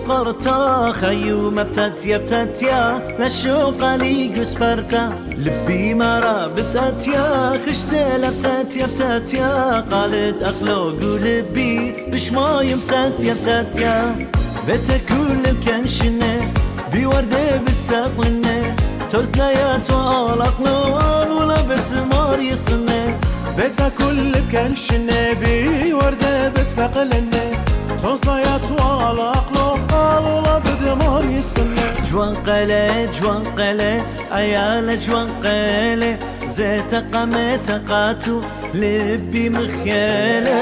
قرطا خيوم بتاتيا للشوق لي قسفرتا لبي مرا بتاتيا خشتلا بتاتيا قالت أخلو قلبي بشمايم بتاتيا بتكل الكنشنة بوردة بالساقلنة تزليات وآلقنا ولا بتمار يصنة بتكل الكنشنة بوردة بالساقلنة تزليات وآلقنا ولا بتمار يصنة جوان قلة عيال جوان قلة زيت قمت قاتو لبي مخيلة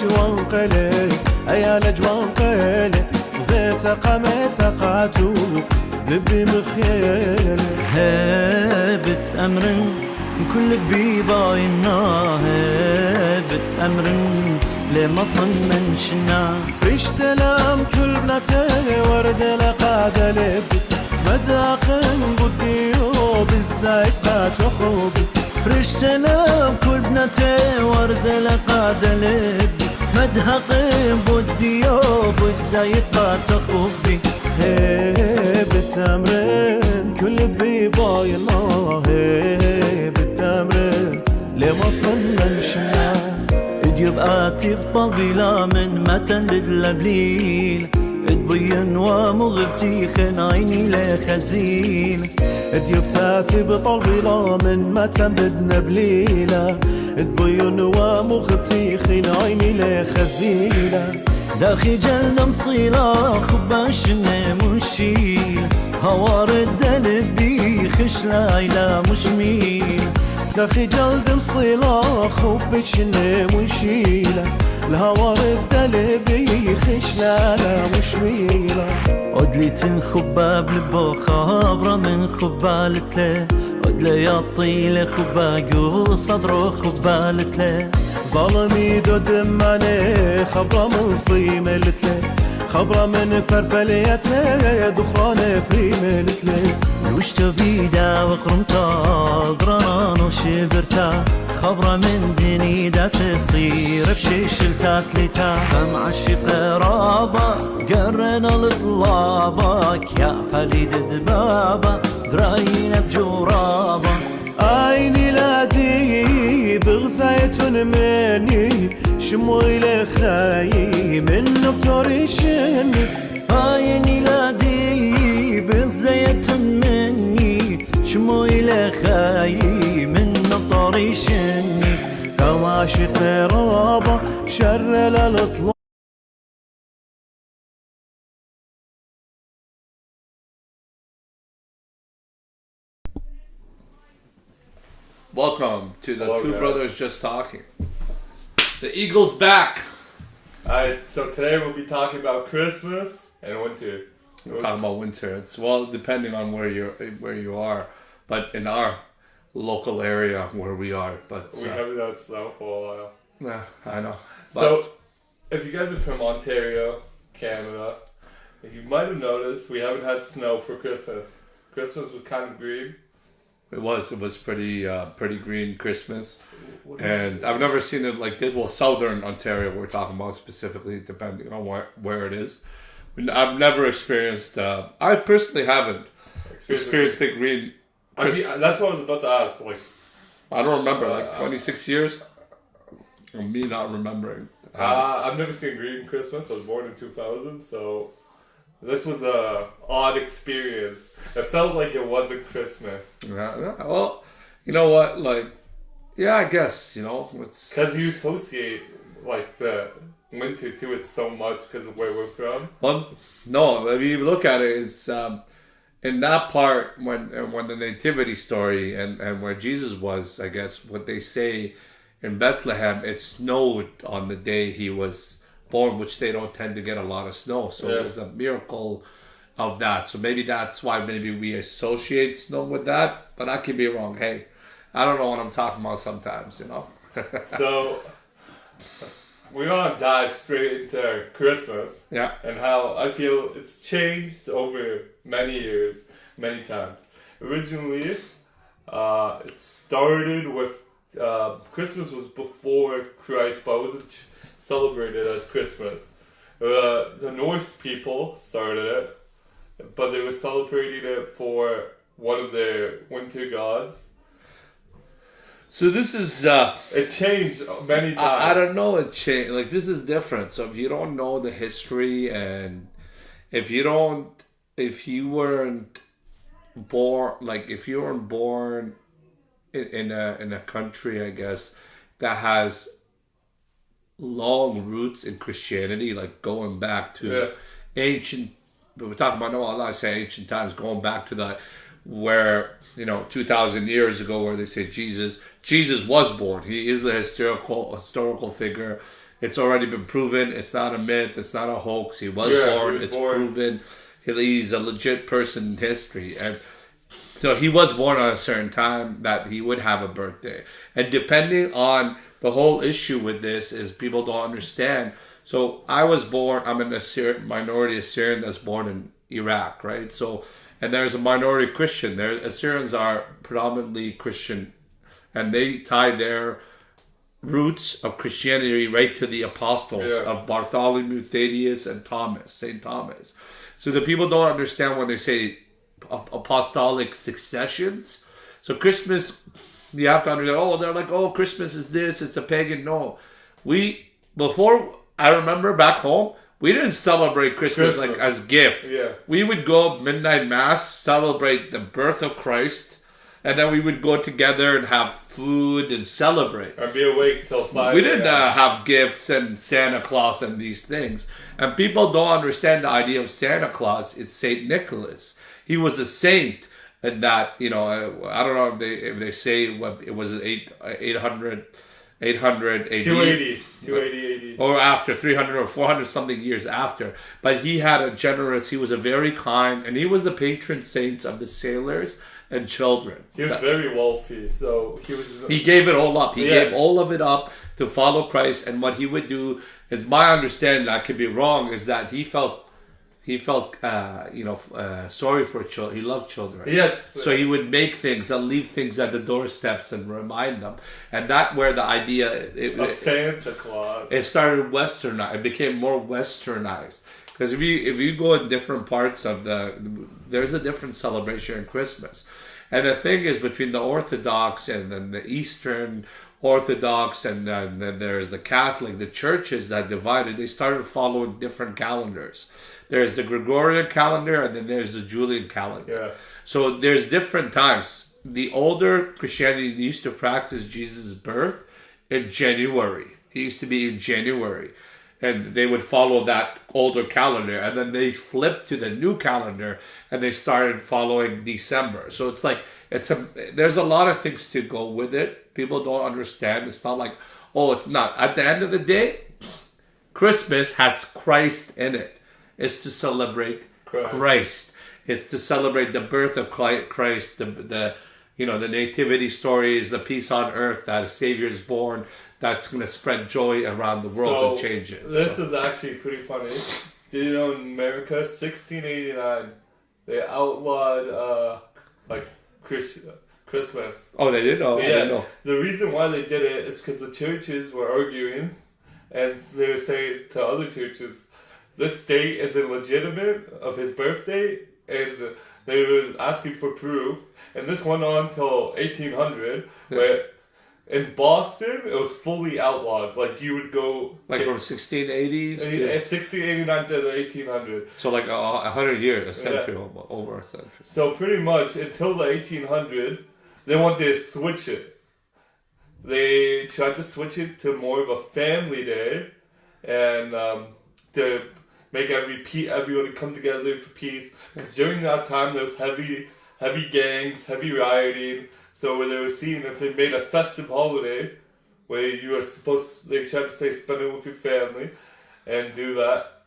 جوان قلة عيال جوان قلة زيت قمت قاتو لبي مخيلة هابت أمر كل بيباينا هابت أمر لما صمن شنا ريشتلام كل بناتي ورد لقاد لبي مداقن بديو بالزايد قاتو خوبي ريشتلام كل بناتي ورد لقاد لبي مدهق بديو بالزايد قاتو خوبي بالتمرين كل بيباينا بالتمرين لما صلنا نشنا اديب آتي بطبيلة من متن باللبليل ادبين ومغبتي خن عيني لخزيل اديب تاتي بطبيلة من متن بدنا بليلة ادبين ومغبتي خن عيني لخزيلة داخي جلنا مصيلة خباش منشيل هوار الدلبي خش لايلة مشميل داخي جلد مصيلة خبش منشيلة الهوار الدلبي خش لايلة مشميلة عدلي تنخباب لبو خابرة من خبالتله عدلي يطيل خباقو صدره خبالتله ظلمي دو دماني خبرة من صليملتله خبرة من بربليته دخراني بريملتله وشتو بيدا وقرمتا قرانان وشبرتا خبرة من دني دا تصير بشيشلتا تلتا فمعشق رابا قرنا لطلابك يا قليد دبابا دراينا بجورابا عيني لادي بغزاية مني شموي لخاي من نبتوري شني عيني لادي بغزاية مني شموي لخاي من نبتوري شني كواشق رابا شر للطلاب. Welcome to the Two Brothers Just Talking. The Eagle's back. Alright, so today we'll be talking about Christmas and winter. We're talking about winter. It's depending on where you are, but in our local area where we are, but we haven't had snow for a while. Yeah, I know. So, if you guys are from Ontario, Canada, you might have noticed we haven't had snow for Christmas. Christmas was kind of green. It was pretty green Christmas, and I've never seen it like this. Well, southern Ontario we're talking about specifically, depending on where it is. I've never experienced. I personally haven't experienced the green. That's what I was about to ask. Like, I don't remember, like 26 years. Or me not remembering. I've never seen green Christmas. I was born in 2000, so this was a odd experience. It felt like it wasn't Christmas. Yeah, well, you know what? Like, yeah, I guess, it's... Because you associate, like, the winter to it so much because of where we're from. Well, no, if you look at it, it's in that part, when the nativity story and where Jesus was, I guess, what they say in Bethlehem, it snowed on the day he was born, which they don't tend to get a lot of snow, so it was a miracle of that. So maybe that's why we associate snow with that, but I could be wrong. Hey, I don't know what I'm talking about sometimes, So we want to dive straight into Christmas. Yeah. And how I feel it's changed over many years, many times. Originally, it started with Christmas was before Christ, but it wasn't celebrated as Christmas. The Norse people started it, but they were celebrating it for one of their winter gods. So this is It changed many times. I don't know, it changed. Like, this is different. So if you don't know the history, and if you weren't born, like if you weren't born in a country, I guess, that has long roots in Christianity, like going back to ancient. But we're talking about, no, I'm not saying ancient times, going back to that where 2,000 years ago, where they say Jesus was born. He is a historical figure. It's already been proven. It's not a myth. It's not a hoax. He was born. It's proven. He's a legit person in history, and so he was born on a certain time that he would have a birthday. And depending on the whole issue with this is people don't understand. So I was born. I'm an Assyrian, minority Assyrian that's born in Iraq, right? So. And there's a minority Christian. Assyrians are predominantly Christian, and they tie their roots of Christianity right to the apostles of Bartholomew, Thaddeus, and St. Thomas. So the people don't understand when they say apostolic successions. So Christmas, you have to understand, they're like, Christmas is this, it's a pagan. No. Before, I remember back home, we didn't celebrate Christmas like as gift. Yeah. We would go midnight mass, celebrate the birth of Christ, and then we would go together and have food and celebrate. Or be awake till 5. We didn't have gifts and Santa Claus and these things. And people don't understand the idea of Santa Claus. It's Saint Nicholas. He was a saint, and that I don't know if they say it was 800 AD. 280 AD. Or after 300 or 400 something years after. But he was a very kind, and he was the patron saint of the sailors and children. He was very wealthy, so he gave it all up. He gave all of it up to follow Christ, and what he would do is, my understanding, I could be wrong, is that he felt sorry for children. He loved children. Yes. So he would make things and leave things at the doorsteps and remind them. And that where the idea of Santa Claus. It started westernized. It became more westernized. Because if you go in different parts of there's a different celebration in Christmas. And the thing is, between the Orthodox and then the Eastern Orthodox, and then there's the Catholic, the churches that divided, they started following different calendars. There's the Gregorian calendar, and then there's the Julian calendar. Yeah. So there's different times. The older Christianity used to practice Jesus' birth in January. He used to be in January. And they would follow that older calendar. And then they flipped to the new calendar, and they started following December. So it's like, there's a lot of things to go with it. People don't understand. It's not like, it's not. At the end of the day, Christmas has Christ in it. It's to celebrate Christ. It's to celebrate the birth of Christ, the nativity stories, the peace on earth, that a Savior is born, that's going to spread joy around the world and change it. This is actually pretty funny. Did you know in America, 1689, they outlawed Christmas. Oh, they did? Oh, I didn't know. The reason why they did it is because the churches were arguing, and they were saying to other churches, this date is illegitimate of his birthday, and they were asking for proof. And this went on till 1800, where in Boston it was fully outlawed. Like, you would go from 1680s to 1689 to the 1800. So 100 years, a century, over a century. So pretty much until the 1800, they wanted to switch it. They tried to switch it to more of a family day, and to make everyone come together for peace. Because during that time, there was heavy gangs, heavy rioting. So they were seeing if they made a festive holiday where you are they tried to say spend it with your family and do that.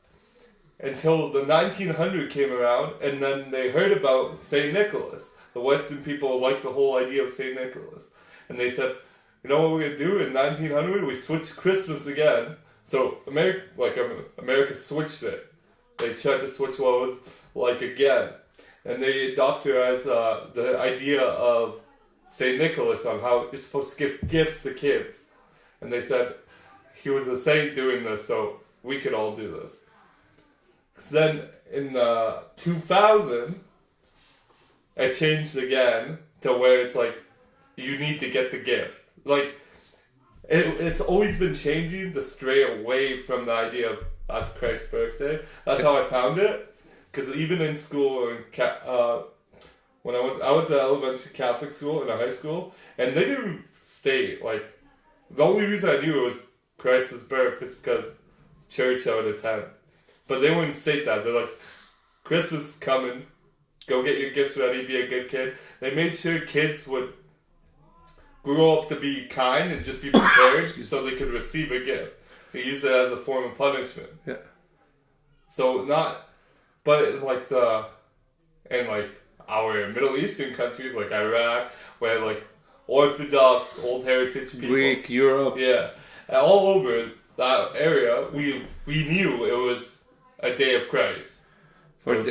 Until the 1900 came around, and then they heard about St. Nicholas. The Western people liked the whole idea of St. Nicholas. And they said, you know what we're going to do in 1900? We switched Christmas again. So America switched it. They tried to switch what was like again. And they doctorized the idea of St. Nicholas on how you're supposed to give gifts to kids. And they said he was a saint doing this, so we could all do this. Then in 2000, I changed again to where it's like you need to get the gift. Like it's always been changing to stray away from the idea of that's Christ's birthday. That's how I found it. Because even in school, when I went to elementary Catholic school and a high school, and they didn't state like the only reason I knew it was Christ's birth is because church I would attend. But they wouldn't state that. They're like, Christmas is coming. Go get your gifts ready. Be a good kid. They made sure kids would grow up to be kind and just be prepared so they could receive a gift. They used it as a form of punishment. Yeah. So like our Middle Eastern countries like Iraq, where like Orthodox, Old Heritage people, Greek, Europe. yeah, and all over that area, we knew it was a day of Christ. For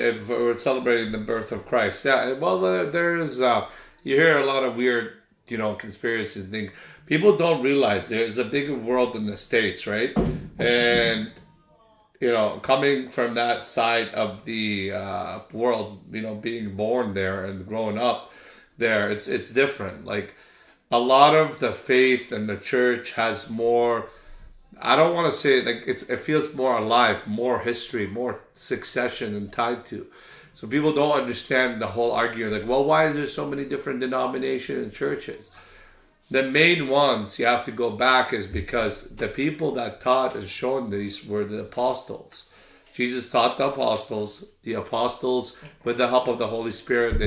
celebrating the birth of Christ. Yeah, well, there's you hear a lot of weird, conspiracy things. People don't realize there's a bigger world in the States, right? And coming from that side of the world, being born there and growing up there, it's different. Like a lot of the faith and the church has more. I don't want to say like it feels more alive, more history, more succession and tied to. So people don't understand the whole argument. Like, well, why is there so many different denominations and churches? The main ones you have to go back is because the people that taught and shown these were the apostles. Jesus taught the apostles. The apostles, with the help of the Holy Spirit,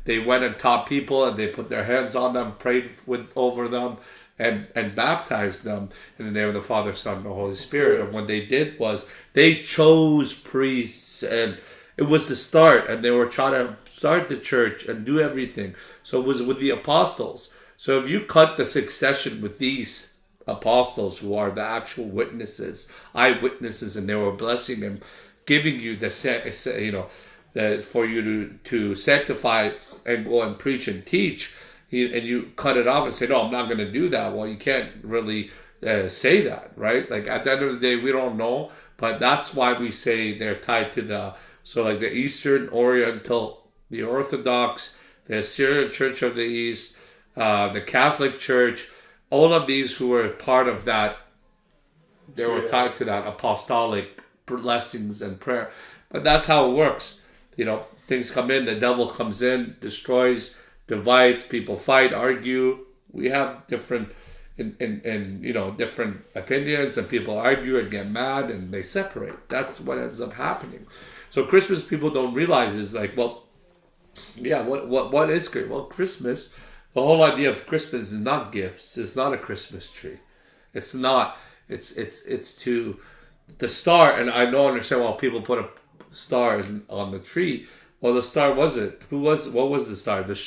they went and taught people, and they put their hands on them, prayed over them, and baptized them in the name of the Father, Son, and the Holy Spirit. And what they did was they chose priests, and it was the start, and they were trying to start the church and do everything. So it was with the apostles. So if you cut the succession with these apostles, who are the actual witnesses, eyewitnesses, and they were blessing and giving you for you to sanctify and go and preach and teach, and you cut it off and say, no, I'm not going to do that. Well, you can't really say that, right? Like at the end of the day, we don't know, but that's why we say they're tied to the Eastern Oriental, the Orthodox, the Assyrian Church of the East, the Catholic Church, all of these who were part of that, they were tied to that apostolic blessings and prayer. But that's how it works. Things come in, the devil comes in, destroys, divides, people fight, argue. We have different different opinions, and people argue and get mad and they separate. That's what ends up happening. So Christmas, people don't realize, is like, well, yeah, what is Christmas? Well, Christmas, the whole idea of Christmas is not gifts. It's not a Christmas tree. It's not. It's to the star. And I don't understand why people put a star on the tree. Well, the star wasn't. What was the star? The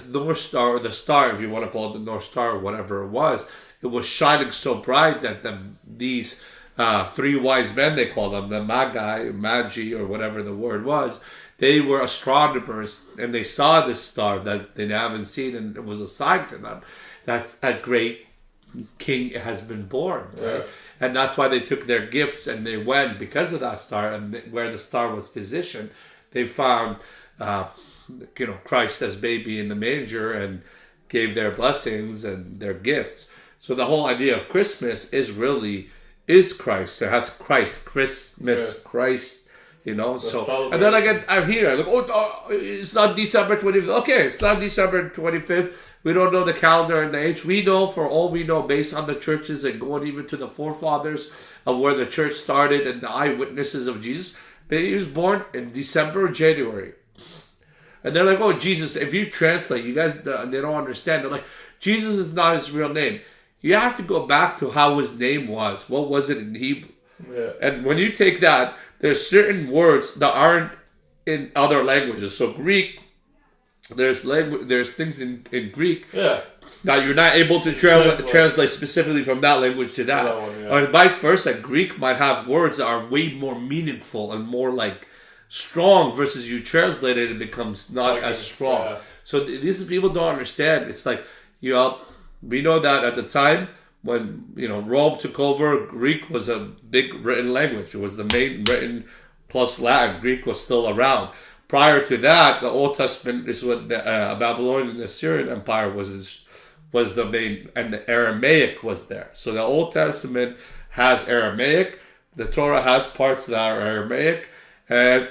North Star, or the star, if you want to call it the North Star, or whatever it was shining so bright that these three wise men, they call them, the Magi, or whatever the word was, they were astronomers, and they saw this star that they haven't seen, and it was a sign to them that a great king has been born, right? Yeah. And that's why they took their gifts and they went because of that star, and where the star was positioned, they found Christ as baby in the manger and gave their blessings and their gifts. So the whole idea of Christmas is Christ. It has Christ, Christmas, yes. Christ, So, and then I'm here. It's not December 25th. Okay, it's not December 25th. We don't know the calendar and the age. We know, for all we know, based on the churches and going even to the forefathers of where the church started and the eyewitnesses of Jesus, he was born in December or January. And they're like, oh, Jesus, if you translate, you guys, they don't understand. They're like, Jesus is not his real name. You have to go back to how his name was. What was it in Hebrew? Yeah. And when you take that, there's certain words that aren't in other languages. So Greek, there's things in Greek that you're not able to translate specifically from that language to that. Or vice versa, Greek might have words that are way more meaningful and more like strong, versus you translate it, it becomes not as strong. Yeah. So these people don't understand. It's like, we know that at the time when Rome took over, Greek was a big written language. It was the main written plus Latin. Greek was still around. Prior to that, the Old Testament is what the Babylonian and Assyrian Empire was the main, and the Aramaic was there. So the Old Testament has Aramaic. The Torah has parts that are Aramaic, and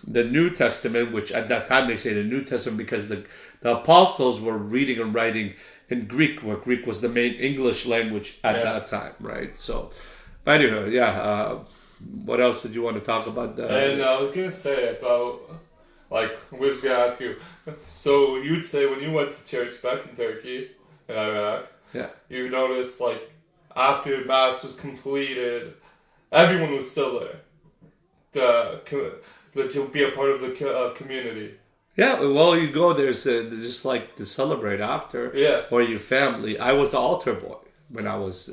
the New Testament, which at that time they say the New Testament because the apostles were reading and writing in Greek, where Greek was the main English language at that time, right? So, anyway, what else did you want to talk about? And I was gonna say about, like, I was gonna ask you. So you'd say when you went to church back in Turkey and Iraq, you noticed like after mass was completed, everyone was still there. To be a part of the community. Yeah, well, you go there's just like to celebrate after, or your family. I was the altar boy when I was.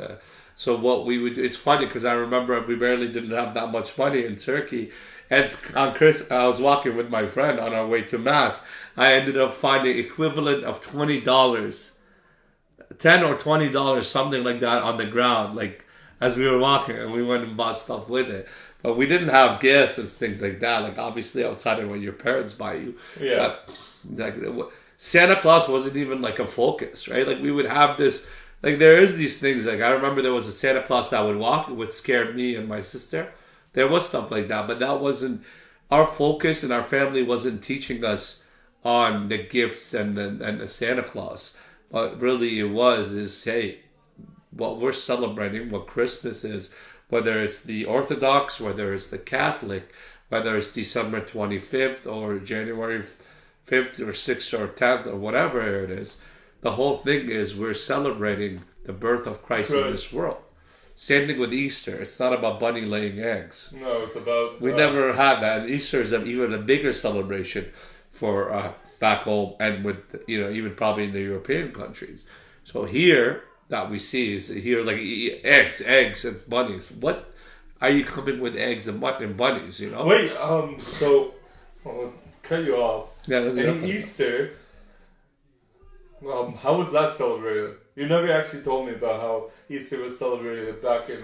So what we would do, it's funny because I remember we barely didn't have that much money in Turkey, and on I was walking with my friend on our way to mass. I ended up finding equivalent of $20, $10 or $20, something like that, on the ground, like as we were walking, and we went and bought stuff with it. But we didn't have gifts and things like that. Like obviously outside of what your parents buy you. Yeah. Like Santa Claus wasn't even like a focus, right? Like we would have this, like there is these things. Like I remember there was a Santa Claus that would walk. It would scare me and my sister. There was stuff like that, but that wasn't our focus, and our family wasn't teaching us on the gifts and the Santa Claus. But really is hey, what we're celebrating, what Christmas is. Whether it's the Orthodox, whether it's the Catholic, whether it's December 25th or January 5th or 6th or 10th or whatever it is, the whole thing is we're celebrating the birth of Christ in this world. Same thing with Easter. It's not about bunny laying eggs. No, it's about... We never had that. And Easter is even a bigger celebration for back home and with, even probably in the European countries. So here... that we see is here like eggs and bunnies. What are you coming with eggs and bunnies? Wait, so I'll cut you off. Yeah, in Easter, how was that celebrated? You never actually told me about how Easter was celebrated back in.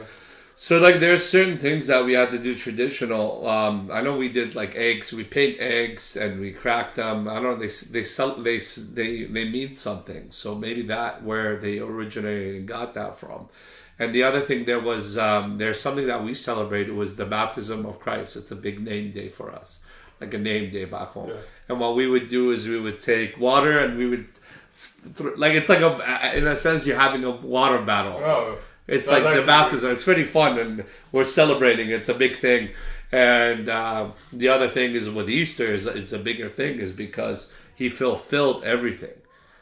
So like there's certain things that we had to do traditional. I know we did like eggs. We paint eggs and we crack them. I don't know. They mean something. So maybe that where they originated and got that from. And the other thing there's something that we celebrated was the baptism of Christ. It's a big name day for us, like a name day back home. Yeah. And what we would do is we would take water and we would like it's like in a sense you're having a water battle. Oh. It's like the baptism. It's pretty fun, and we're celebrating. It's a big thing. And the other thing is with Easter, it's a bigger thing, is because he fulfilled everything.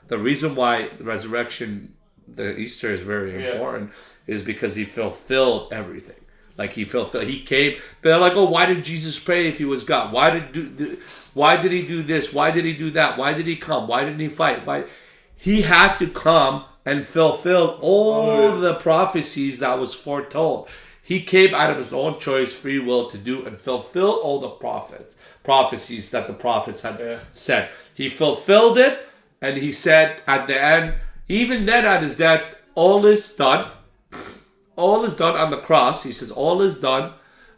The reason why the Easter is very important is because he fulfilled everything. Like he came. They're like, oh, why did Jesus pray if he was God? Why did he do this? Why did he do that? Why did he come? Why didn't he fight? Why? He had to come and fulfilled all the prophecies that was foretold. He came out of his own choice, free will to do and fulfill all the prophecies that the prophets had said. He fulfilled it, and he said at the end, even then at his death, all is done. All is done on the cross. He says, all is done.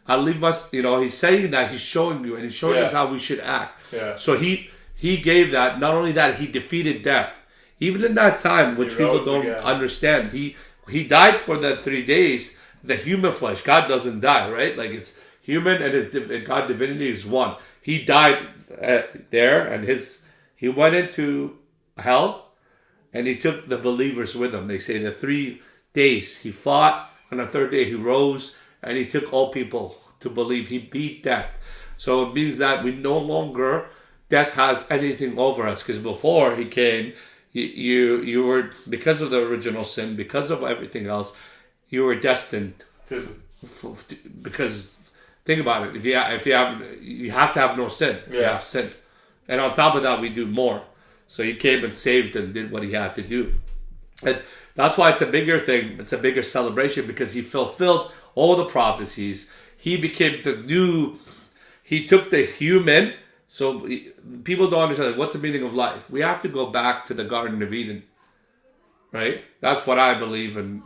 I'll leave us, he's saying that, he's showing you, and he's showing us how we should act. Yeah. So he gave that. Not only that, he defeated death. Even in that time, which people don't understand, he died for that 3 days. The human flesh, God doesn't die, right? Like it's human and God divinity is one. He died there, and he went into hell, and he took the believers with him. They say the 3 days he fought, on the third day he rose, and he took all people to believe. He beat death. So it means that we no longer death has anything over us, because before he came. You were, because of the original sin, because of everything else, you were destined because think about it. You have to have no sin. You have sin, and on top of that, we do more. So he came and saved and did what he had to do, and that's why it's a bigger thing. It's a bigger celebration because he fulfilled all the prophecies. He became he took the human. So people don't understand what's the meaning of life. We have to go back to the Garden of Eden, right? That's what I believe, and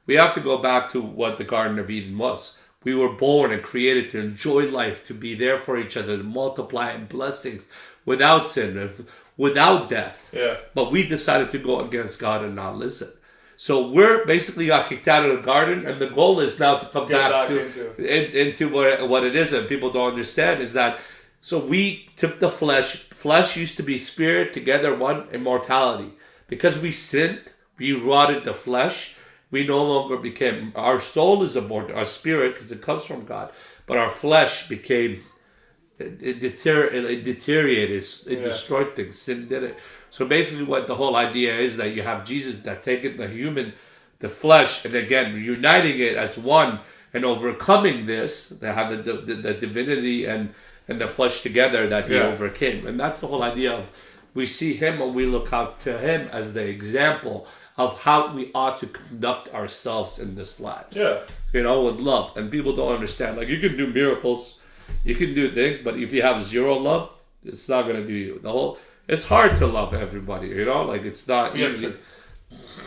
we have to go back to what the Garden of Eden was. We were born and created to enjoy life, to be there for each other, to multiply in blessings without sin, without death. Yeah. But we decided to go against God and not listen. So we're basically got kicked out of the garden, and the goal is now to come back to into what it is, and people don't understand is that. So we took the flesh. Flesh used to be spirit together, one immortality. Because we sinned, we rotted the flesh. We no longer became. Our soul is immortal, our spirit, because it comes from God. But our flesh became. It deteriorated. It destroyed things. Sin did it. So basically what the whole idea is that you have Jesus that taking the flesh, and again, uniting it as one and overcoming this, they have the divinity and the flesh together that he overcame. And that's the whole idea of we see him and we look out to him as the example of how we ought to conduct ourselves in this life. Yeah. With love. And people don't understand. Like, you can do miracles, you can do things, but if you have zero love, it's not going to do you. It's hard to love everybody, like it's not easy.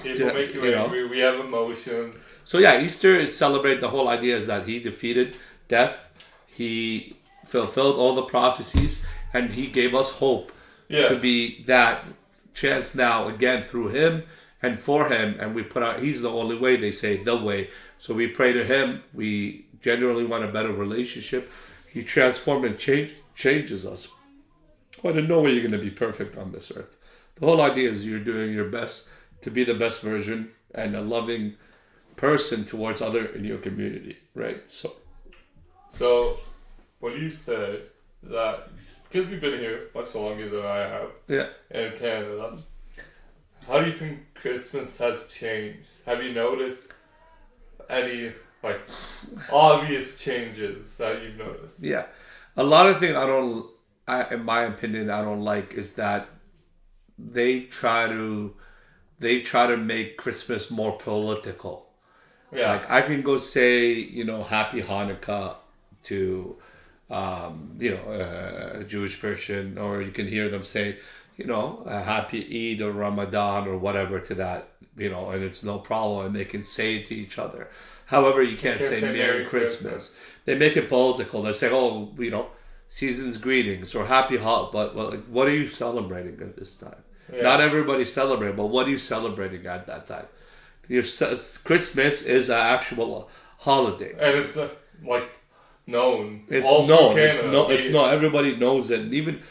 People make you angry. We have emotions. So yeah, Easter is celebrate. The whole idea is that he defeated death. He fulfilled all the prophecies, and he gave us hope to be that chance now again through him and for him. And we he's the only way, they say, the way. So we pray to him. We genuinely want a better relationship. He transforms and changes us. Well, in no way you're going to be perfect on this earth. The whole idea is you're doing your best to be the best version and a loving person towards other in your community, right? So when you say that, because you've been here much longer than I have, in Canada, how do you think Christmas has changed? Have you noticed any obvious changes that you've noticed? Yeah, a lot of things in my opinion, I don't like is that they try to make Christmas more political. Yeah. Like, I can go say, Happy Hanukkah to, a Jewish person, or you can hear them say, a Happy Eid or Ramadan or whatever to that, and it's no problem, and they can say it to each other. However, you can't say Merry Christmas. They make it political. They say, season's greetings or happy but what are you celebrating at this time? Yeah. Not everybody's celebrating, but what are you celebrating at that time? Christmas is an actual holiday, and it's known. It's known. It's known. Everybody knows it. And even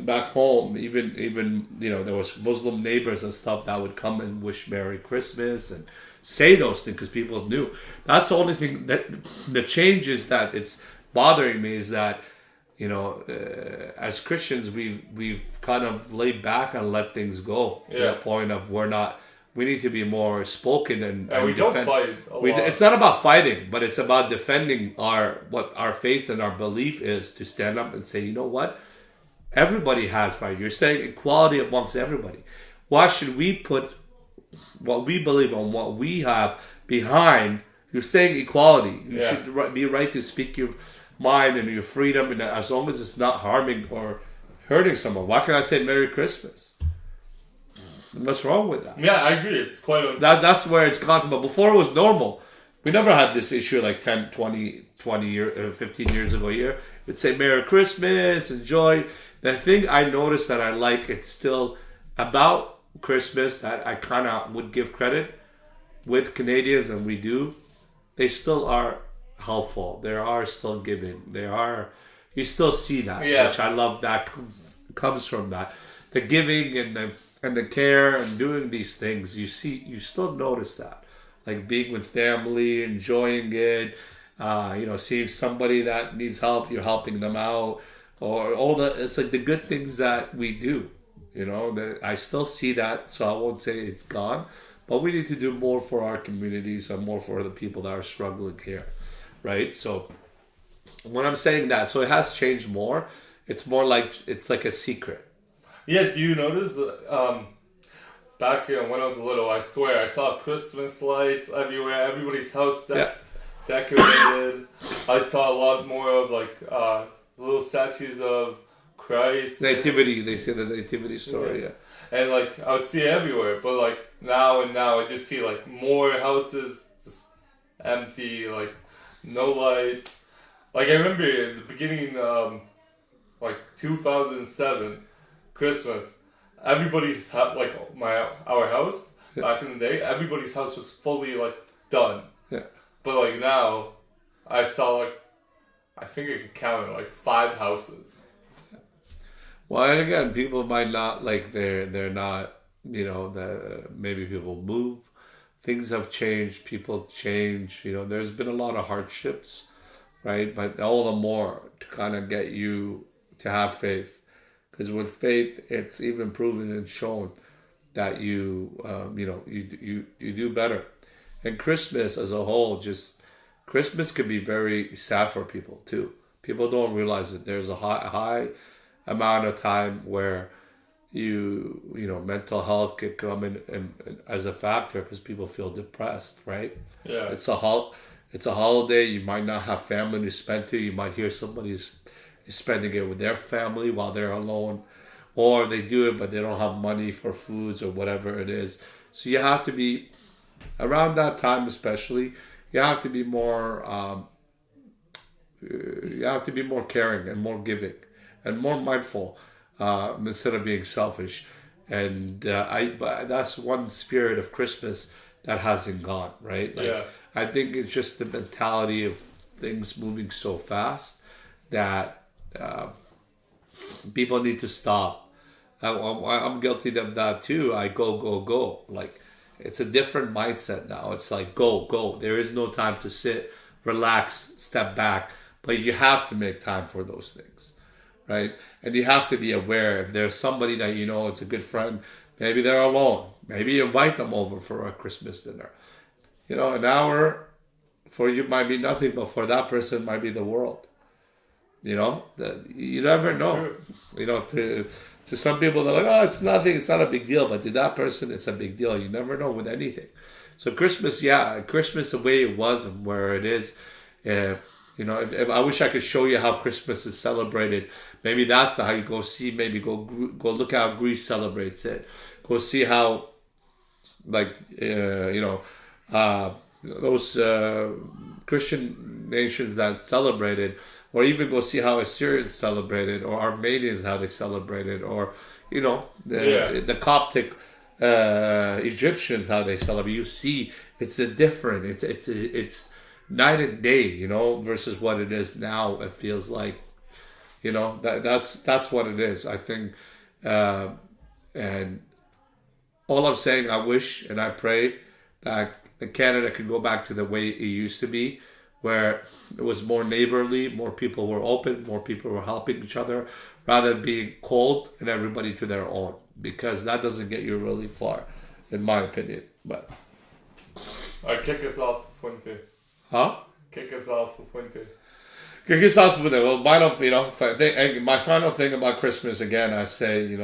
back home, even there was Muslim neighbors and stuff that would come and wish Merry Christmas and say those things because people knew. That's the only thing that the change is that it's bothering me is that as Christians we've kind of laid back and let things go to the point of we need to be more spoken and we don't fight a lot. It's not about fighting, but it's about defending what our faith and our belief is, to stand up and say, what, everybody has fight. You're saying equality amongst everybody. Why should we put what we believe and what we have behind? You're saying equality. You should be right to speak your mind and your freedom, and as long as it's not harming or hurting someone. Why can't I say Merry Christmas? What's wrong with that? Yeah, I agree. It's quite that's where it's gone to. But before it was normal. We never had this issue like 10, 20 years, 15 years ago here. We'd say Merry Christmas, enjoy. The thing I noticed that I like, it's still about Christmas that I kind of would give credit with Canadians, and we do. They still are helpful. They are still giving. You still see that, which I love. That comes from that, the giving and the care and doing these things. You still notice that, like being with family, enjoying it. Seeing somebody that needs help, you're helping them out, or it's like the good things that we do. I still see that, so I won't say it's gone, but we need to do more for our communities and more for the people that are struggling here. Right, so when I'm saying that, so it has changed more. It's more like it's like a secret. Yeah, do you notice? Back when I was little, I swear I saw Christmas lights everywhere. Everybody's house decorated. I saw a lot more of little statues of Christ. Nativity. They say the nativity story. Yeah. And I would see it everywhere, but now I just see more houses just empty, no lights. Like I remember at the beginning, like 2007, Christmas. Everybody's like our house back in the day. Everybody's house was fully like done. Yeah. But like now, I saw like I think I could count it, like 5 houses. Well, and again, people might not like they're not, maybe people move, things have changed, people change. There's been a lot of hardships, right? But all the more to kind of get you to have faith, because with faith, it's even proven and shown that you do better. And Christmas as a whole, Christmas can be very sad for people too. People don't realize that there's a high amount of time where mental health could come in as a factor because people feel depressed, right? Yeah. It's a holiday. You might not have family to spend to. You might hear somebody's spending it with their family while they're alone, or they do it but they don't have money for foods or whatever it is. So you have to be around that time, especially. You have to be more. You have to be more caring and more giving and more mindful instead of being selfish. And but that's one spirit of Christmas that hasn't gone, right? Yeah. I think it's just the mentality of things moving so fast that people need to stop. I'm guilty of that too. I go. Like, it's a different mindset now. It's like go. There is no time to sit, relax, step back. But you have to make time for those things, right? And you have to be aware if there's somebody that it's a good friend, maybe they're alone. Maybe you invite them over for a Christmas dinner. An hour for you might be nothing, but for that person might be the world. You never know. To some people, they're like, oh, it's nothing, it's not a big deal. But to that person, it's a big deal. You never know with anything. So Christmas, the way it was and where it is, if I wish I could show you how Christmas is celebrated, maybe that's how you go see, maybe go look how Greece celebrates it. Go see how, those Christian nations that celebrated, or even go see how Assyrians celebrated, or Armenians how they celebrated, or the Coptic Egyptians how they celebrate. You see, it's a different. It's night and day, versus what it is now. It feels like, that's what it is. I think, and all I'm saying, I wish and I pray that Canada could go back to the way it used to be, where it was more neighborly, more people were open, more people were helping each other, rather than being cold and everybody to their own, because that doesn't get you really far, in my opinion. But kick us off, Fuente. huh? Kick us off, Fuente. Kick us off with it. Well, my final thing about Christmas, again, I say,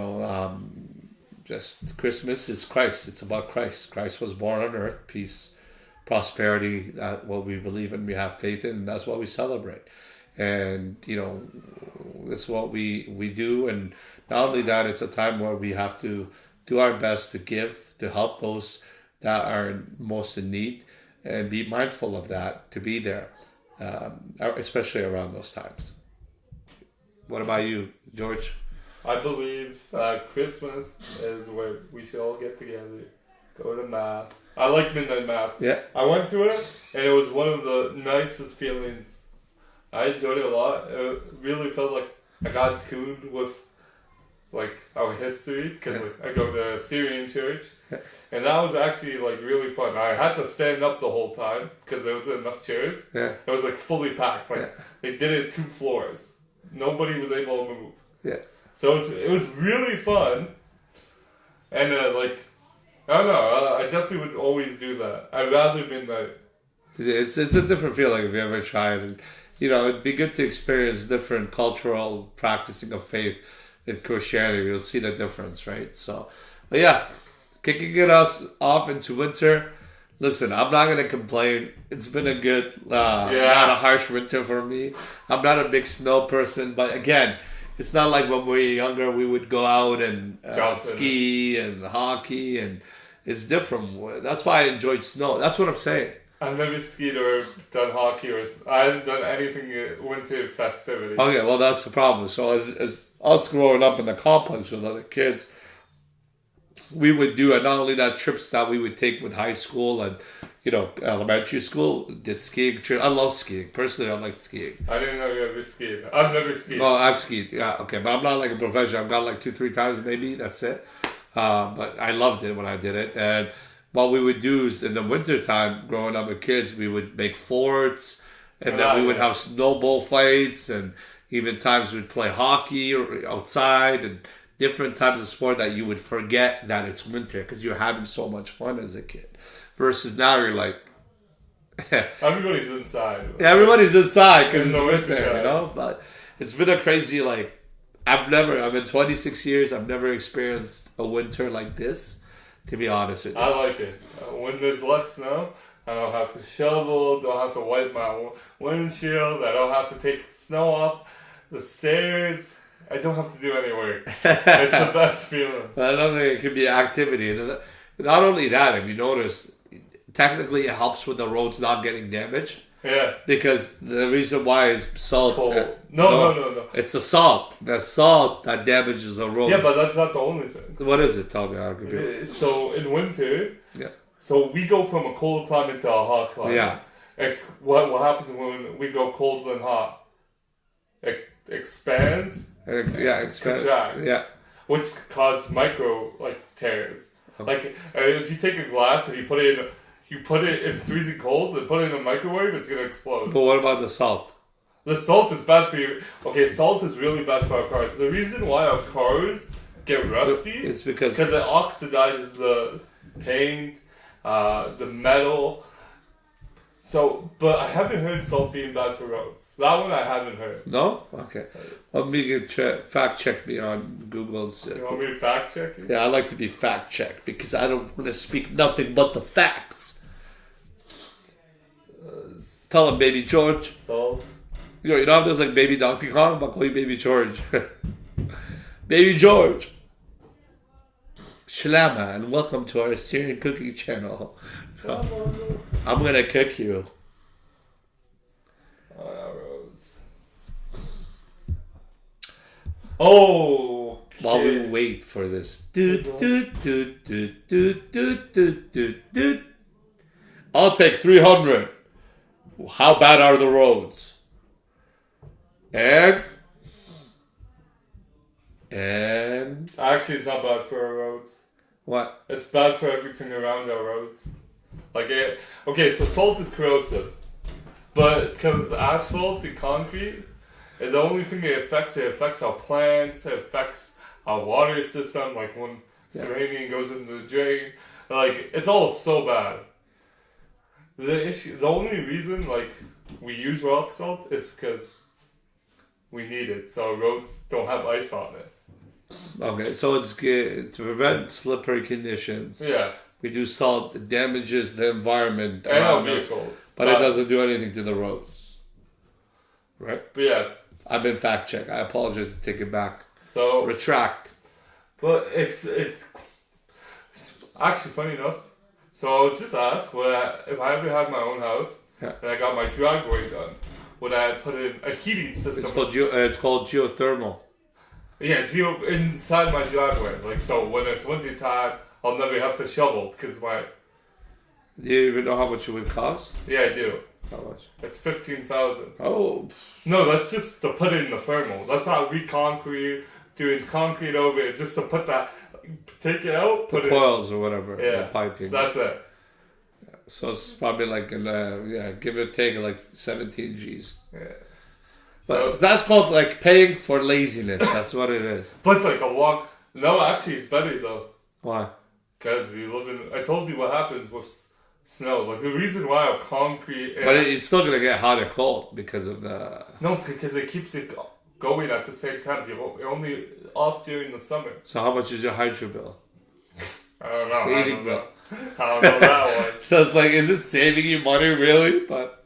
just Christmas is Christ. It's about Christ. Christ was born on earth, peace, prosperity, what we believe in, we have faith in, and that's what we celebrate. And, that's what we do. And not only that, it's a time where we have to do our best to give, to help those that are most in need, and be mindful of that, to be there, especially around those times. What about you, George? I believe Christmas is where we should all get together, go to Mass. I like midnight Mass. Yeah. I went to it, and it was one of the nicest feelings. I enjoyed it a lot. It really felt like I got tuned with our history, because I go to a Syrian church, and that was actually really fun. I had to stand up the whole time because there wasn't enough chairs. Yeah. It was fully packed. They did it 2 floors. Nobody was able to move. Yeah. So it was really fun, and I don't know. I definitely would always do that. I'd rather midnight. It's a different feeling if you ever try it. And, it'd be good to experience different cultural practicing of faith in Christianity. You'll see the difference, right? So, but yeah, kicking it us off into winter. Listen, I'm not going to complain. It's been a good, not a harsh winter for me. I'm not a big snow person, but again, it's not like when we were younger, we would go out and ski and hockey, and it's different. That's why I enjoyed snow. That's what I'm saying. I've never skied or done hockey or I haven't done anything winter festivity. Okay, well that's the problem. So as us growing up in the complex with other kids, we would do, and not only that, trips that we would take with high school and elementary school, did skiing trip. I love skiing. Personally, I like skiing. I didn't know you ever skied. I've never skied. Well, I've skied, yeah, okay, but I'm not like a professional. I've gone like 2-3 times maybe. That's it. But I loved it when I did it. And what we would do is in the wintertime, growing up with kids, we would make forts, and then we would have snowball fights, and even times we'd play hockey or outside, and different types of sport that you would forget that it's winter because you're having so much fun as a kid. Versus now you're like, everybody's inside. Everybody's inside because In it's the winter, winter, But it's been a crazy, I'm in 26 years, I've never experienced a winter like this, to be honest with you. I like it. When there's less snow, I don't have to shovel, don't have to wipe my windshield, I don't have to take snow off the stairs. I don't have to do any work. It's the best feeling. I don't think it could be activity. Not only that, have you noticed, technically it helps with the roads not getting damaged. Yeah. Because the reason why is salt. Cold. No. It's the salt. The salt that damages the roads. Yeah, but that's not the only thing. What is it? Tell me. I'll give you. So in winter, Yeah. so we go from a cold climate to a hot climate. Yeah. It's what happens when we go cold and hot? It expands, contracts, Yeah. which cause micro tears. If you take a glass and you put it in freezing cold and put it in a microwave, it's gonna explode. But what about the salt? The salt is bad for you. Okay, salt is really bad for our cars. The reason why our cars get rusty It's because it oxidizes the paint, the metal. So, but I haven't heard salt being bad for roads. That one I haven't heard. No? Okay. Let me fact check me on Google's. You want me to fact check you? Yeah, I like to be fact checked because I don't want to speak nothing but the facts. Tell him, Baby George. Salt. You know how there's like Baby Donkey Kong? But call you Baby George. Baby George. Shalama, and welcome to our Syrian cooking channel. I'm gonna cook you. On our roads. Oh. While we wait for this. I'll take 300. How bad are the roads? And Actually, it's not bad for our roads. what? It's bad for everything around our roads. Okay, so salt is corrosive, but because it's asphalt and concrete, and the only thing it affects our plants, it affects our water system. Like when Serenian goes into the drain, it's all so bad. The only reason we use rock salt is because we need it, so our roads don't have ice on it. Okay, so it's good to prevent slippery conditions. Yeah. We do salt, it damages the environment And our around us, vehicles. but it doesn't do anything to the roads. Right? But yeah. I've been fact checked. I apologize. Take it back. So. Retract. But it's actually funny enough. So I was just asked, if I ever had my own house and I got my driveway done, would I put in a heating system? It's called geothermal. Yeah, inside my driveway. So when it's winter time, I'll never have to shovel because Do you even know how much it would cost? Yeah, I do. How much? It's $15,000. Oh. No, that's just to put it in the thermal. That's not doing concrete over it. Just to put that, take it out, put the it coils or whatever. Yeah, the piping. That's it. So it's probably give or take 17 G's. Yeah. But that's called paying for laziness. That's what it is. But it's No, actually, it's better though. Why? Because I told you what happens with snow. The reason why our concrete. But it's still gonna get hot and cold because of the. No, because it keeps it going at the same time. You're only off during the summer. So how much is your hydro bill? I don't know. The eating bill. I don't know that one. So it's is it saving you money really? But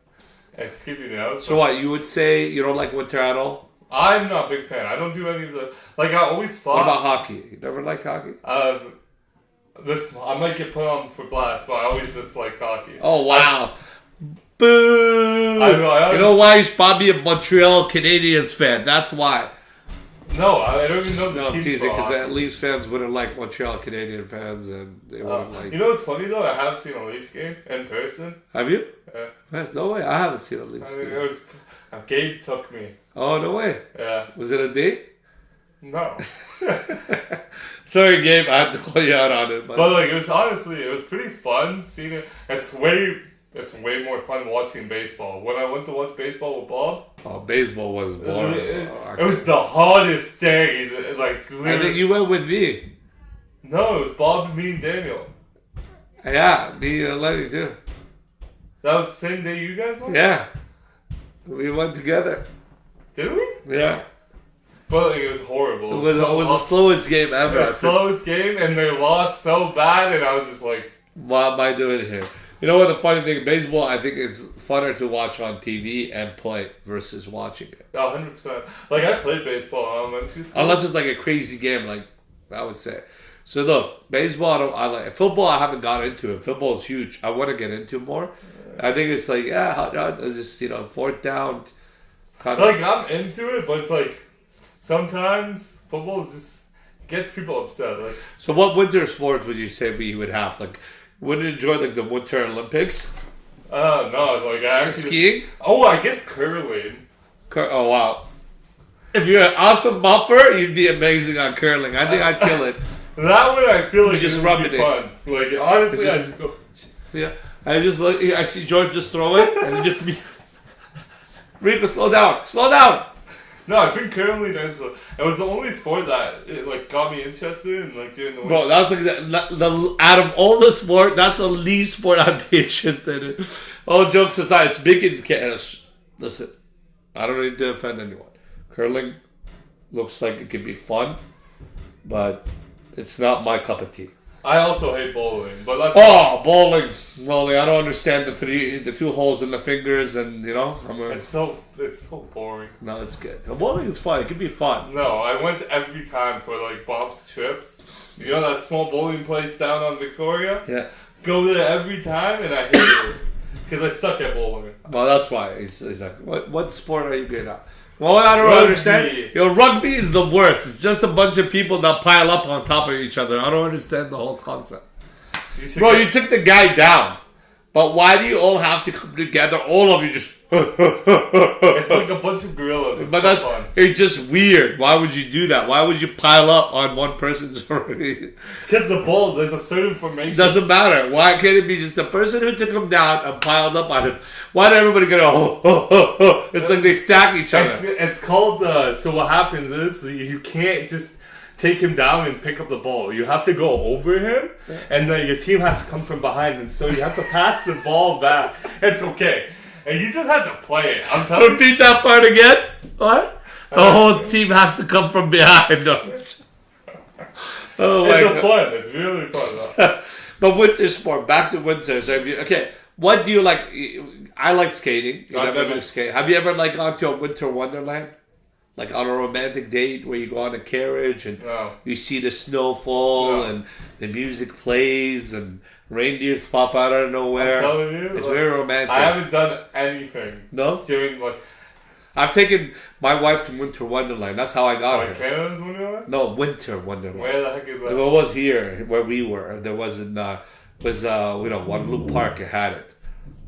it's keeping it out. So what, you would say you don't like winter at all? I'm not a big fan. I don't do any of the I always thought. What about hockey? You never liked hockey? I might get put on for blast, but I always dislike hockey. Oh wow! Boo! I You know why? He's probably a Montreal Canadiens fan. That's why. No, I don't even know the No, I'm team. teasing because Leafs fans wouldn't like Montreal Canadian fans, and they wouldn't like. You know what's funny though? I have seen a Leafs game in person. Have you? Yeah. There's no way. I haven't seen a Leafs I mean, game. it was Gabe took me. Oh, no way. Yeah. Was it a date? No. Sorry, Gabe. I had to call you out on it. But But like it was pretty fun seeing it. It's way more fun watching baseball. When I went to watch baseball with Bob, oh, baseball was boring. it was the hottest day. It's like I literally, think you went with me. no, it was Bob, me, and Daniel. Yeah, me and Lenny too. That was the same day you guys went. Yeah. We went together. Did we? Yeah. But like, it was horrible. It was the slowest game ever. The slowest game, and they lost so bad, and I was just like, What am I doing here? You know what the funny thing? Baseball, I think it's funner to watch on TV and play versus watching it. 100%. Like I played baseball in elementary school. Unless it's like a crazy game, like I would say. So look, baseball, I like football. I haven't got into it. Football is huge. I want to get into more. I think it's like it's just fourth down. Kind of. Like I'm into it, but it's like sometimes football just gets people upset. Like So what winter sports would you say we would have? Like, wouldn't you enjoy like the Winter Olympics? no, like I actually. Skiing? Oh, I guess curling. Oh wow! If you're an awesome bumper, you'd be amazing on curling. I think I'd kill it. That one I feel like just it rub would be it in. fun. Like honestly, I just- just go. Yeah, I see George just throw it and it just be. Rico, slow down! Slow down! No, I think curling is. It was the only sport that it like got me interested in like during the winter. Bro, that's like the out of all the sport, that's the least sport I'd be interested in. All jokes aside, it's big in Canada. Listen, I don't need to offend anyone. Curling looks like it could be fun, but it's not my cup of tea. I also hate bowling, but that's Oh, bowling. Well, I don't understand the two holes in the fingers, and it's so boring. no, it's good. Bowling is fun. It can be fun. No, I went every time for like Bob's trips. You know that small bowling place down on Victoria? Yeah. Go there every time, and I hate it because I suck at bowling. Well, that's why. It's like, what sport are you good at? Well, I don't Rugby. understand. Rugby is the worst. It's just a bunch of people that pile up on top of each other. I don't understand the whole concept. Bro, you took the guy down. But why do you all have to come together? All of you just... It's like a bunch of gorillas. It's But so that's fun. it's just weird. Why would you do that? Why would you pile up on one person's already? Because the ball, there's a certain formation. Doesn't matter. Why can't it be just the person who took him down and piled up on him? Why did everybody go, It's like they stack each other. It's called, so what happens is you can't just take him down and pick up the ball. You have to go over him, and then your team has to come from behind him. So you have to pass the ball back. It's okay. And you just have to play it. I'm telling you. Repeat that part again. What? The whole team has to come from behind them. Oh my It's god! fun. It's really fun. Though. But winter sport. Back to winter. So what do you like? I like skating. You I've never never- been skate. Have you ever like gone to a winter wonderland? Like on a romantic date where you go on a carriage and No. you see the snow fall No. and the music plays and reindeers pop out of nowhere. I'm telling you, It's like, very romantic. I haven't done anything No? during like I've taken my wife to Winter Wonderland. That's how I got her. Canada's Wonderland. No, Winter Wonderland. Where the heck is that? It was here where we were. There wasn't. Waterloo Park. It had it.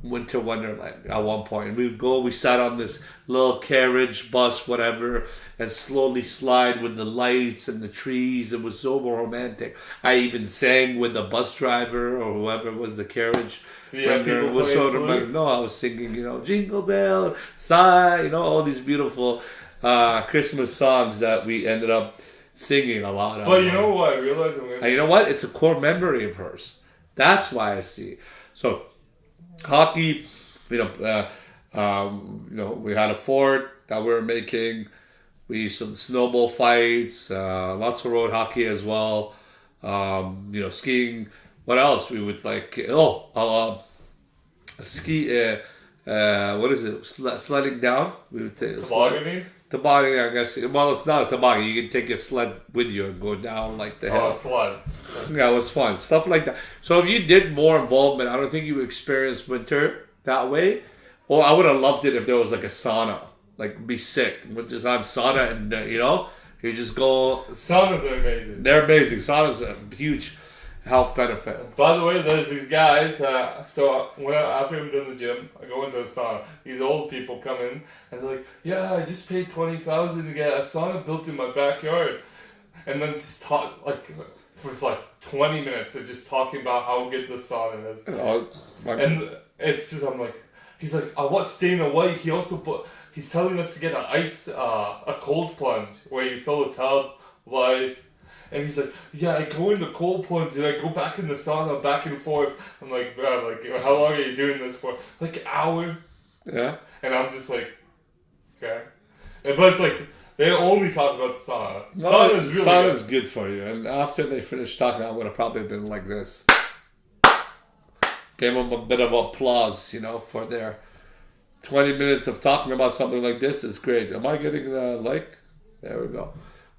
Winter Wonderland at one point. And we would go. We sat on this little carriage, bus, whatever, and slowly slide with the lights and the trees. It was so romantic. I even sang with the bus driver or whoever was the carriage. Yeah, people It was playing so romantic. flutes? No, I was singing. Jingle bell, sigh. All these beautiful Christmas songs that we ended up singing a lot of. But you know what I realized? And you know what? It's a core memory of hers. That's why I see. So, hockey, we had a fort that we were making. We used to snowball fights, lots of road hockey as well. Skiing. What else? We would ski. What is it? Sledding down. We would take Tobogganing? Tobogganing, I guess. Well, it's not a toboggan. You can take your sled with you and go down like the hill. Oh, sled. Yeah, it was fun. Stuff like that. So if you did more involvement, I don't think you experienced winter that way. Or I would have loved it if there was like a sauna. Like, be sick. We'll just have sauna and, you know, you just go. Saunas are amazing. They're amazing. Sauna's a huge health benefit. By the way, there's these guys. So after I'm done the gym, I go into the sauna. These old people come in and they're like, "Yeah, I just paid $20,000 to get a sauna built in my backyard," and then just talk like for like 20 minutes. They're just talking about how good the sauna is, and it's just I'm like, he's like, I watched Dana White. He also he's telling us to get a cold plunge where you fill a tub of ice. And he's like, yeah, I go in the cold plunge and I go back in the sauna, back and forth. I'm like, bro, like, how long are you doing this for? Like, an hour. Yeah. And I'm just like, okay. But it's like, they only talk about the sauna. No, Sauna's really sauna's good for you. And after they finished talking, I would have probably been like this. Gave them a bit of applause, you know, for their 20 minutes of talking about something like this. Is great. Am I getting a like? There we go.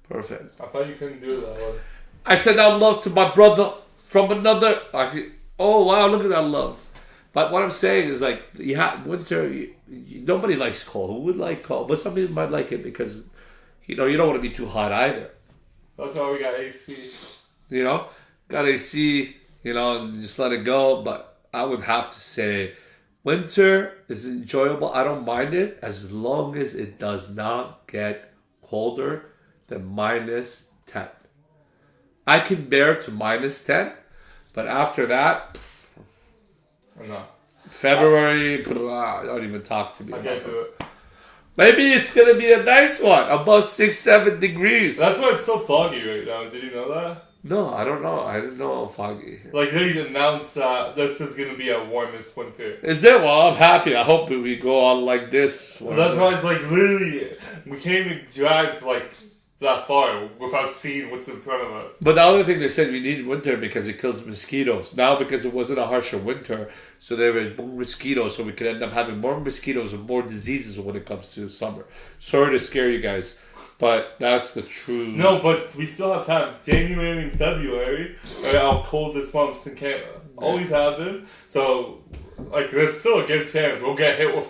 Perfect. I thought you couldn't do that one. I send out love to my brother from another. Oh wow, look at that love. But what I'm saying is, like, winter. Nobody likes cold. Who would like cold? But some people might like it because, you know, you don't want to be too hot either. That's why we got AC. You know, got AC. You know, and just let it go. But I would have to say, winter is enjoyable. I don't mind it as long as it does not get colder than -10. I can bear to -10, but after that, No. February, don't even talk to me I about can't do it. it. Maybe it's gonna be a nice one, above 6-7 degrees. That's why it's so foggy right now. Did you know that? No, I don't know. I didn't know foggy. Like, they announced this is going to be our warmest winter. Is it? Well, I'm happy. I hope we go on like this. That's why it's like, literally, we can't even drive like that far without seeing what's in front of us. But the other thing they said, we need winter because it kills mosquitoes. Now, because it wasn't a harsher winter, so there were more mosquitoes, so we could end up having more mosquitoes and more diseases when it comes to summer. Sorry to scare you guys, but that's the true. No, but we still have time. January and February are our coldest months in Canada. Always have been. So, like, there's still a good chance we'll get hit with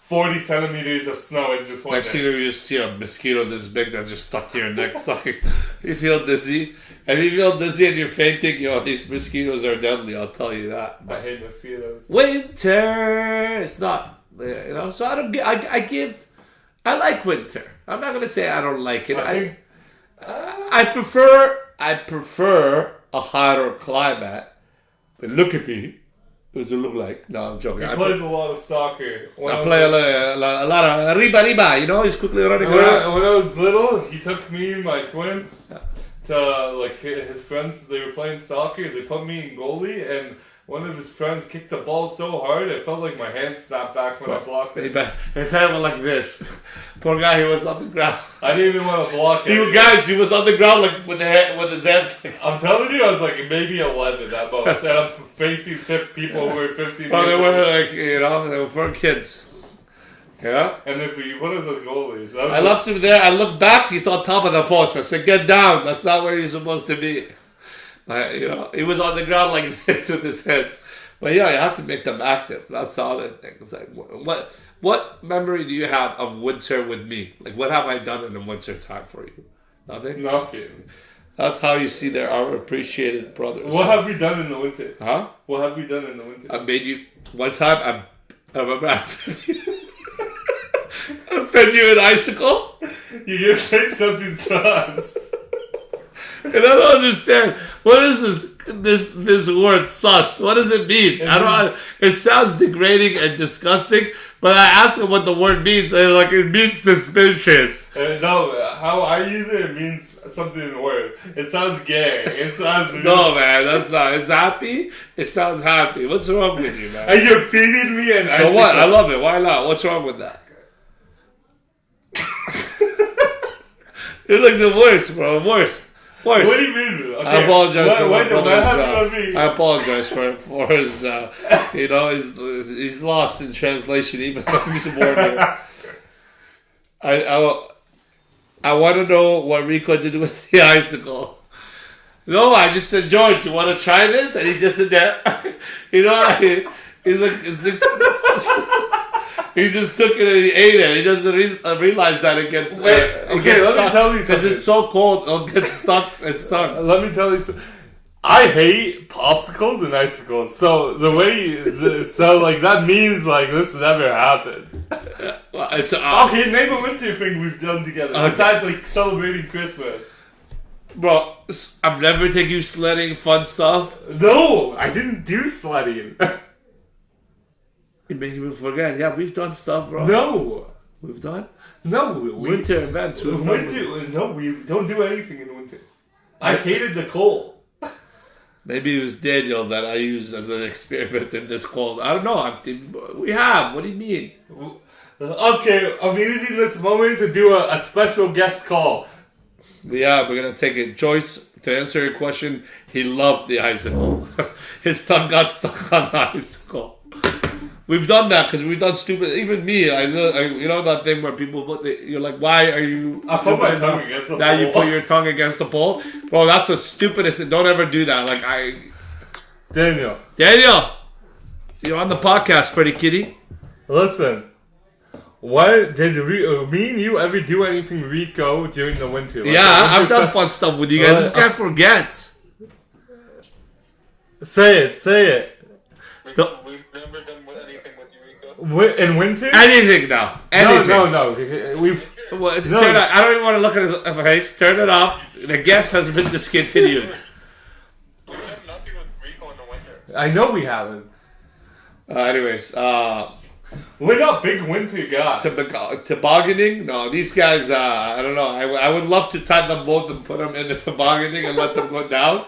40 centimeters of snow in just one Next day. thing you just see a mosquito this big that just stuck to your neck, sucking. You feel dizzy. And you feel dizzy and you're fainting, you know, these mosquitoes are deadly, I'll tell you that. I hate mosquitoes. Winter! It's not, you know, so I like winter. I'm not going to say I don't like it. I prefer a hotter climate. But look at me. What does it look like? No, I'm joking. He plays a lot of soccer. I play a lot of riba, you know, he's quickly running When around. I was little, he took me and my twin to, like, his friends. They were playing soccer. They put me in goalie, and one of his friends kicked the ball so hard, it felt like my hand snapped back when I blocked it. His hand went like this. Poor guy, he was on the ground. I didn't even want to block it. He was on the ground like with his hands. Like, I'm telling you, I was like maybe 11 at most, and I'm facing people who were 15 well, they years were old. like, you know, they were poor kids. Yeah. And if you put us as goalies, I left him there. I looked back. He's on top of the post. I said, "Get down. That's not where you're supposed to be." You know, he was on the ground like this with his hands. But yeah, you have to make them active. That's the other thing. It's like, what memory do you have of winter with me? Like, what have I done in the winter time for you? Nothing. Nothing. That's how you see there our appreciated brothers. What have we done in the winter? Huh? What have we done in the winter? I made you one time. I remember I fed you an icicle. You're gonna say something sus. And I don't understand. What is this word sus? What does it mean? I don't. It sounds degrading and disgusting. But I asked them what the word means. They're like, it means suspicious. No, how I use it means something weird. It sounds gay. It sounds No, man, that's not. It's happy. It sounds happy. What's wrong with you, man? And you're feeding me an So what? I love it. Why not? What's wrong with that? You're like the worst, bro. Worst. What do you mean? Okay. I apologize for my what brother's. happened I apologize for his. You know, he's lost in translation, even though he's born here. I want to know what Rico did with the icicle. No, I just said, George, you want to try this? And he's just in there. You know, he's like, He just took it and he ate it. He doesn't realize that it gets. Okay, let me tell you because something. it's so cold. It'll get stuck. It's stuck. Let me tell you something. I hate popsicles and icicles. So the way, so like that means like this never happened. Well, it's Okay, name a winter thing we've done together Okay. besides like celebrating Christmas. bro. I've never taken you sledding, fun stuff. No, I didn't do sledding. You make me forget. Yeah, we've done stuff, bro. No, We've done winter. winter events. We've done Winter. No, we don't do anything in winter. I hated the cold. Maybe it was Daniel that I used as an experiment in this cold. I don't know. We have. What do you mean? Okay, I'm using this moment to do a special guest call. Yeah, we're gonna take it. Joyce, to answer your question, he loved the icicle. His tongue got stuck on the icicle. We've done that because we've done stupid. Even me, I you know that thing where people you're like, why are you? I put my tongue against the Now you pole. put your tongue against the pole, bro. That's the stupidest thing. Don't ever do that. Like Daniel, you're on the podcast, pretty kitty. listen. What did me and you ever do anything Rico during the winter? Like, Yeah, I've done fun. fun stuff with you guys. This guy forgets. Say it. The- We've never done anything with you, Rico. In winter? Anything now. Anything. No. We've Well, No. turn it, I don't even want to look at his face. Turn it off. The guest has been discontinued. We've done nothing with Rico in the winter. I know we haven't. Anyways, We're not big winter guys. tobogganing? No, these guys, I don't know. I would love to tie them both and put them in the tobogganing and let them go down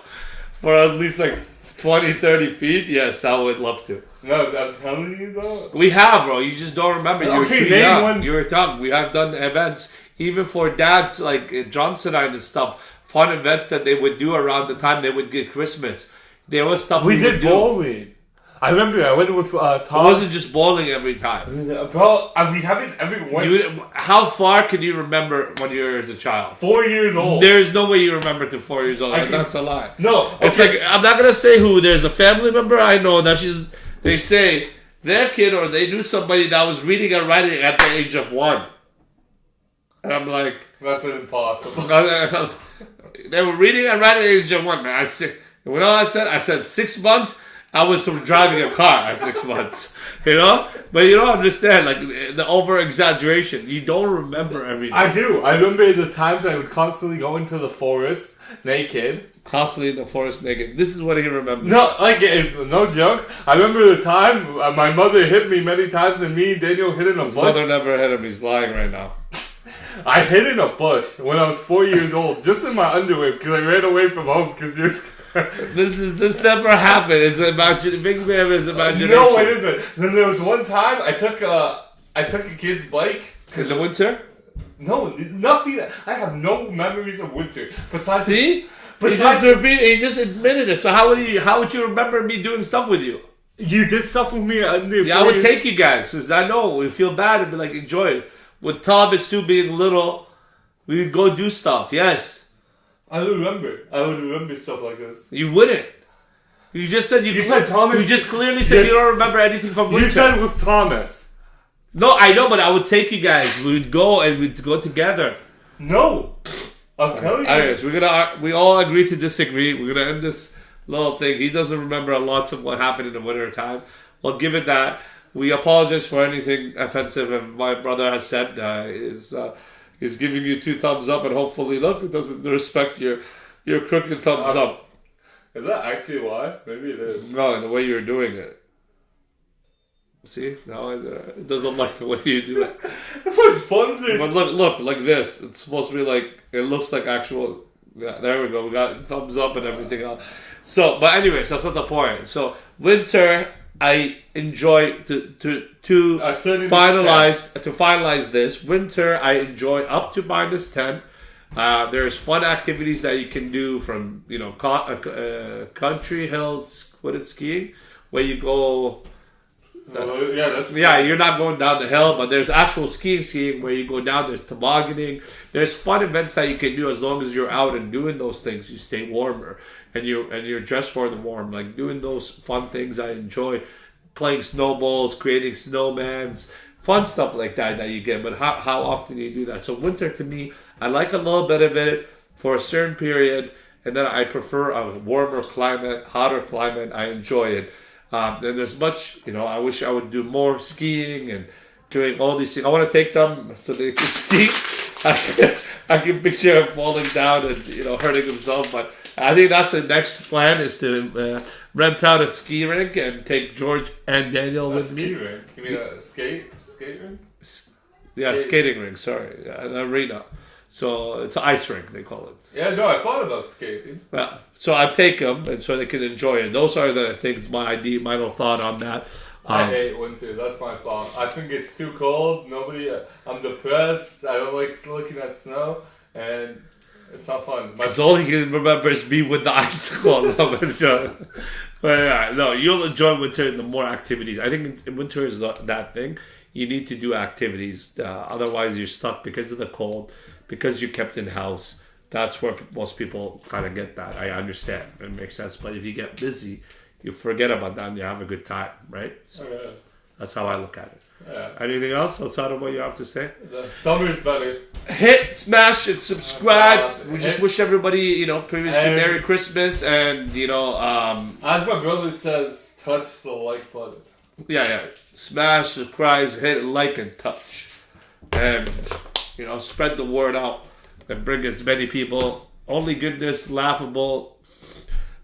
for at least like 20, 30 feet. Yes, I would love to. No, I'm telling you though. We have, bro. You just don't remember. You were Okay, too name young. one. You were young. We have done events, even for dads like Johnson and stuff. Fun events that they would do around the time they would get Christmas. There was stuff We would did do. bowling. I remember I went with It Tom. wasn't just bowling every time. Bro, we haven't ever went. How far can you remember when you were as a child? 4 years old. There's no way you remember to 4 years old. I can- That's a lie. No, It's okay. like, I'm not gonna say who. There's a family member I know that they say their kid or they knew somebody that was reading and writing at the age of 1. And I'm like, That's impossible. they were reading and writing at the age of 1. Man, you know what I said? I said 6 months. I was from driving a car at 6 months, you know? But you don't understand, like, the over-exaggeration. You don't remember everything. I do. I remember the times I would constantly go into the forest naked. Constantly in the forest naked. This is what he remembers. No, like, no joke. I remember the time my mother hit me many times and me and Daniel hid in a His bush. mother never hit him. He's lying right now. I hid in a bush when I was 4 years old, just in my underwear, because I ran away from home because you're This never happened. It's Big Man is imagination. No, it isn't. Then there was one time I took a kid's bike. In the winter? No, nothing. I have no memories of winter. Besides, See? Besides- He just admitted it. So how would you remember me doing stuff with you? you did stuff with me. Yeah, I would take you guys because I know we feel bad and be like enjoy it. With Thomas too being little, we would go do stuff. Yes, I would remember stuff like this. you wouldn't. You just said You said Thomas. You just clearly said Yes. you don't remember anything from winter. You said with Thomas. No, I know, but I would take you guys. We'd go and we'd go together. No, I'm telling you. Anyways, we all agree to disagree. We're gonna end this little thing. He doesn't remember lots of what happened in the winter time. We'll give it that. We apologize for anything offensive and my brother has said. Is giving you 2 thumbs up and hopefully look, it doesn't respect your crooked thumbs up. Is that actually why? Maybe it is. No, in the way you're doing it. See? No, it doesn't like the way you do it. What fun this? But look, like this. It's supposed to be like, it looks like actual, yeah, there we go. We got thumbs up and everything else. So, but anyways, that's not the point. So, winter, I enjoy to A certain finalize this. Winter, I enjoy up to -10. There's fun activities that you can do from, country hills, what is skiing? Where you go... Yeah, you're not going down the hill, but there's actual skiing where you go down. There's tobogganing. There's fun events that you can do as long as you're out and doing those things. You stay warmer and you're dressed for the warm. Like doing those fun things, I enjoy playing snowballs, creating snowmans, fun stuff like that you get, but how often do you do that? So winter to me, I like a little bit of it for a certain period, and then I prefer a warmer climate, hotter climate. I enjoy it. And there's much, I wish I would do more skiing and doing all these things. I want to take them so they can ski. I can picture him falling down and hurting himself, but I think that's the next plan, is to rent out a ski rink and take George and Daniel with me. Ski rink? You mean a skate rink? Yeah, skating rink. Sorry, an arena. So it's an ice rink, they call it. Yeah, no, I thought about skating. Yeah. So I take them, and so they can enjoy it. Those are the things. My little thought on that. I hate winter. That's my fault. I think it's too cold. I'm depressed. I don't like looking at snow, and it's not fun. Because all you can remember is me with the icicle. But yeah, no, you'll enjoy winter. The more activities. I think winter is that thing. You need to do activities. Otherwise, you're stuck because of the cold. Because you're kept in house. That's where most people kind of get that. I understand. It makes sense. But if you get busy, you forget about that and you have a good time, right? So that's how I look at it. Yeah. Anything else outside of what you have to say? The summer's better. Hit, smash, and subscribe. We just wish everybody, previously Merry Christmas, and as my brother says, touch the like button. Yeah. Smash, subscribe, hit, like, and touch, and spread the word out and bring as many people only goodness, laughable,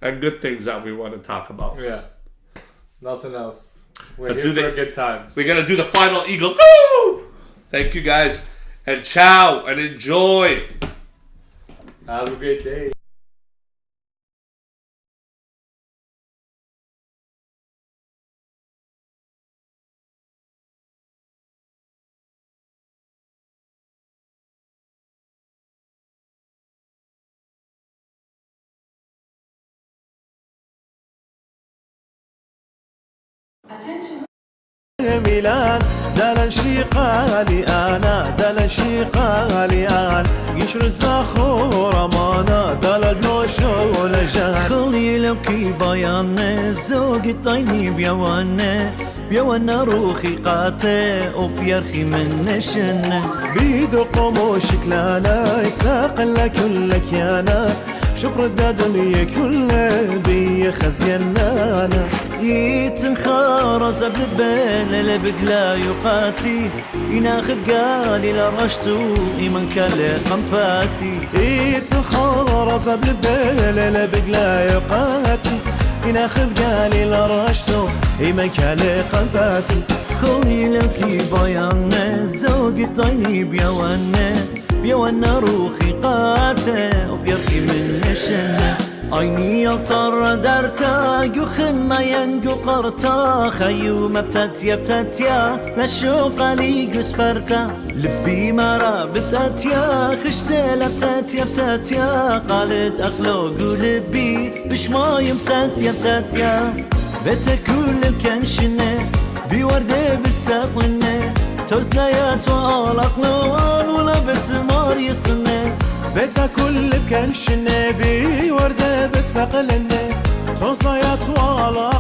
and good things that we want to talk about. Yeah. Nothing else. We're here for a good time. We're going to do the final eagle. Woo! Thank you guys. And ciao and enjoy. Have a great day. ميلان دلن شيقالي انا دلن شيقالي انا قشر الزخور امانه دلن نوشو لجان خلي لو كي بايانه زوج الطيني بيوانا روخي قاته وبيرخي من نشنه بيدو قموش كلانا يساق لك يانا شبر الدنيا كله بي خزينانا يتنخرز بلبال لبقلا يقاتي يناخب قالي لرشتو إيمان كالي قنفاتي يتنخرز بلبال لبقلا يقاتي يناخب قالي لرشتو إيمان كالي قنفاتي خلي لوكي بايانه زوج الطيني بيوانا روخي قاته وبيرخي من نشنه عيني يطر درتا يخن ما ينجو قرتا خيو مبتت يا لشوق لي قسفرتا لبي مرا بتت يا خشت لبتت يا قالت أخلو قلبي بش ما يمتت يا بتكل الكنشنة بوردة بالساقنة تزنيات وعلقلوان ولا بتمار يسنة بيتا كل كنشنة بي وردة بسقلنة توصليات وعلى